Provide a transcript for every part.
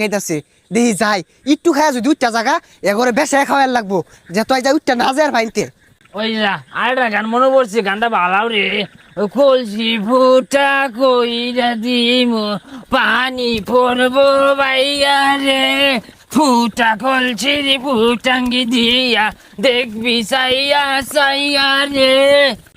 খাইতাছে দেখি যাই একটু খায় যদি উঠটা জায়গা এগরে বেশা খাওয়ার লাগবো যে তুই যা উঠটা না যায় ভাইতে ওই যা আরেকটা গান মনে পড়ছে গানটা ভালো রে কলসি ফুটা কইরা দিম পানি পড়বো বাইয়া রে ফুটা কলসি রে ফুটাঙ্গি দিয়া দেখবি সাইয়া সাইয়া রে।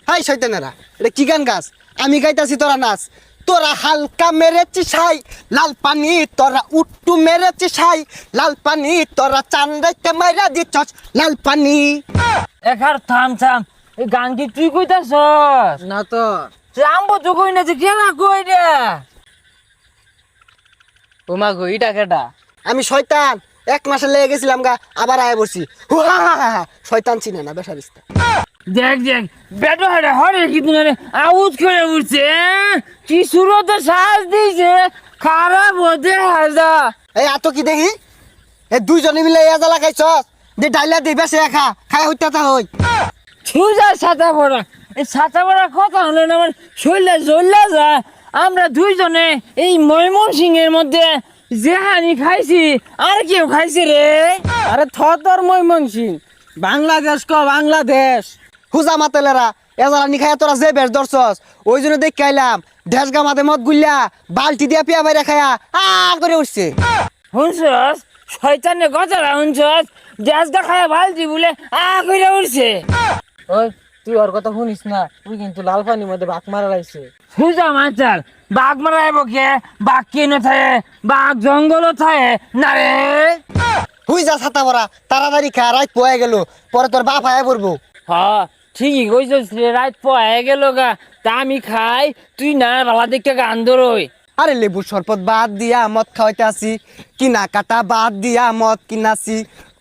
হাই শয়তানেরা এটা কি গান গাছ আমি গাইতাছি তোরা নাচ তোরা হালকা মেরেছি ছাই লাল পানি তোরা উট্টু মেরেছি ছাই লাল পানি তোরা চান্দাইতে মাইরা দিচ্ছস লাল পানি। এখার থাম থাম এই গান কি তুই কইতাছস? না তো আমবো তো কই না যে কেনা কই রে ওমা গো ইটা কেটা? আমি শয়তান এক মাসে লেগে গেছিলাম গা আবার আয় বসছি শয়তান চিনে না বেসারিস্তা। দেখ দেখ বেটো হরে হরে কি তুমি আউট করে উঠছে কি সুরতে শ্বাস দিয়েছে খারাপ হতে হাজা। এই এত কি দেখি এই দুইজনে মিলে এজা লাগাইছস যে ডাইলা দিই বেশি খা খাই হইতা তা হই সুজা ছাতা পড়া এই ছাতা পড়া কথা হলো না আমার শরীরে জ্বললা যা। আমরা দুইজনে এই ময়মনসিংহের মধ্যে যেহানি খাইছি আর কেউ খাইছে রে? আরে তোর ময়মনসিং বাংলাদেশ বাংলাদেশ হুজা মাতেলেরা এজালা নি খায়া তোরা যে বেশ ধরছস ওই জন্য দেখ খাইলাম ঢেস গামাতে মদ গুল্লা বালতি দিয়া পিয়া বাইরে খায়া করে উঠছে। শুনছস শয়তানের কথাটা শুনছস গ্যাসটা খায় বালতি বলে কইরা উঠছে। ওই তুই ওর কথা শুনিস না, তুই কিন্তু লাল পানির মধ্যে বাঘ মারা লাইছে। সুজা মাচাল বাঘ মারা কে বাঘ কেন থাকে বাঘ জঙ্গল থাকে না রে? হুই যা ছাতা পরা তাড়াতাড়ি খা রাত পয়ে গেল পরে তোর বাপ আয়া পড়বো। হ্যাঁ ঠিকই কইছস রে রাত পয়ে গেল গা তা আমি খাই তুই না ভালা দেখে গান ধরই। আরে লেবু শরবত বাদ দিয়া মদ খাওয়াইতে আসি কিনা কাটা বাদ দিয়া মদ কিনাছি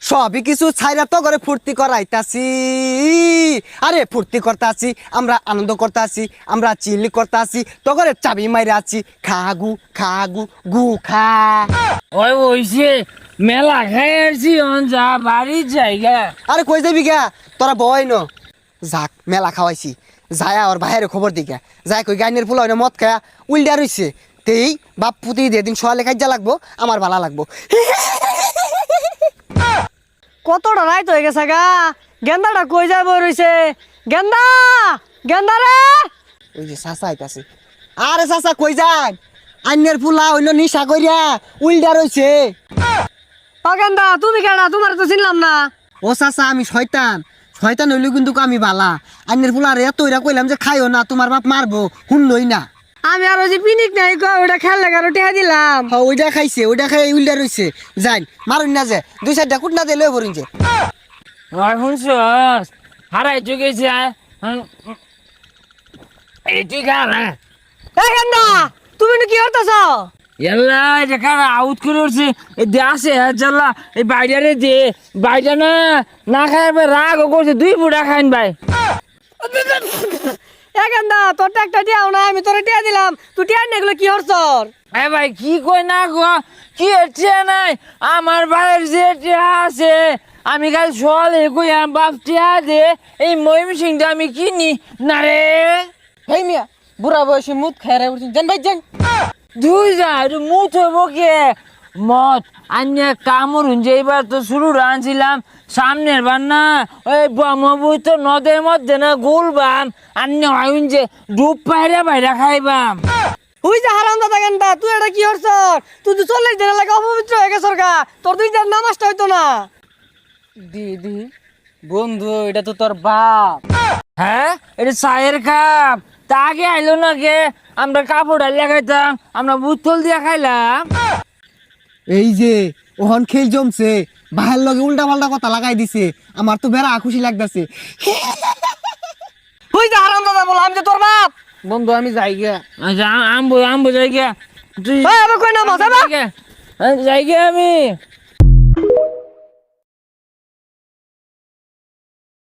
সবই কিছু ছাইরা তো করে ফুর্তি করাইতাছি। আরে ফুর্তি করতে আসি আমরা আনন্দ করতে আসি আমরা চিল্লি করতে আসি তো করে চাবি মাইরা আছি খাগু খাগু গু খা। ওই ওইছে মেলা খাই আসছি যা বাড়ির জায়গা। আরে কই যাবি গা তোরা বয় ন যাক মেলা খাওয়াইছি যায়া ওর বাইরে খবর দিকা যাই কই গাইনের ফুল হয় মদ খায়া উল্টা রইছে তেই বাপ পুতি দিয়ে দিন সোয়ালে খাইজা লাগবো আমার ভালো লাগবো। কতটা রাইত হয়ে গেছে গা, গেন্দাটা কই যায় বই রইছে? গেন্দা গেন্দা রে! ওই যে চাচা আইতাছে। আরে চাচা কই যান আইনের ফুলা হইল নিশা কইরা উল্টা রইছে। ও গেন্দা তুমি কেডা? তোমার তো চিনলাম না। ও চাচা আমি শয়তান শয়তান হইলে কিন্তু আমি বালা আইনের ফুলা রে তৈরা কইলাম যে খাইও না তোমার বাপ মারবো শুনলই না। আমি আর ওই যে পিনিক নাই কো ওটা খেল লাগা টেহা দিলাম। হ্যাঁ ওইটা খাইছে ওইটা খাই উল্টা রইছে যাই মারুন না যে দুই চারটা কুটনা দিয়ে লই পড়ুন যে। ওই শুনছস হারাই চুকেছে এই তুই খা না। এ গেন্দা তুমি কি করতেছ? এল্লা এটা কারা আউট করে উঠছে এই দে আসে জাল্লা এই বাইরে দে বাইরে না না খাই রাগ করছে দুই বুড়া খাইন ভাই। এ গেন্দা তোর একটা টিয়াও না, আমি তোরে টিয়া দিলাম, তুই টিয়া নেই এগুলো কি হরছর? এ ভাই কি কই না গো কি টিয়া নাই আমার ভাইয়ের যে টিয়া আছে আমি কাল সকালে কই বাপ টিয়া দে এই ময়মনসিংটা আমি কিনি না রে। হেই মিয়া বুড়া বয়সে মুখ খেয়ে উঠছেন জান ভাই যান। দুই যা মুঠ হইব কে মত আন্য কামড় যে এবার তো শুরু আনছিলাম সামনের বার না ওই ব্রহ্মপুত্র নদের মধ্যে না গুলবাম আন্য আইন যে ডুব পাইরা বাইরা খাইবাম। তুই যে হারাম দাদা গেন্দা তুই এটা কি হরছর? তুই তো 40 দিনের লাগে অপবিত্র হয়ে গেছর গা, তোর দুই দিন নামাজটা হইতো না। দিদি বন্ধু এটা তো তোর বাপ। হ্যাঁ এটা চায়ের কাপ তা আগে আইলো না কে আমরা কাপড় ডালিয়া খাইতাম আমরা বুতল দিয়া খাইলাম। এই যে ওহন খেল জমছে বাহের লগে উল্টা পাল্টা কথা লাগাই দিছে আমার তো বেড়া খুশি লাগতাছে। তুই যে হারাম দাদা বল আমি যে তোর বাপ। বন্ধু আমি যাই গিয়া। আচ্ছা আমবো আমবো যাই গিয়া তুই এই আমি কই না মজা না। যাই গিয়া আমি।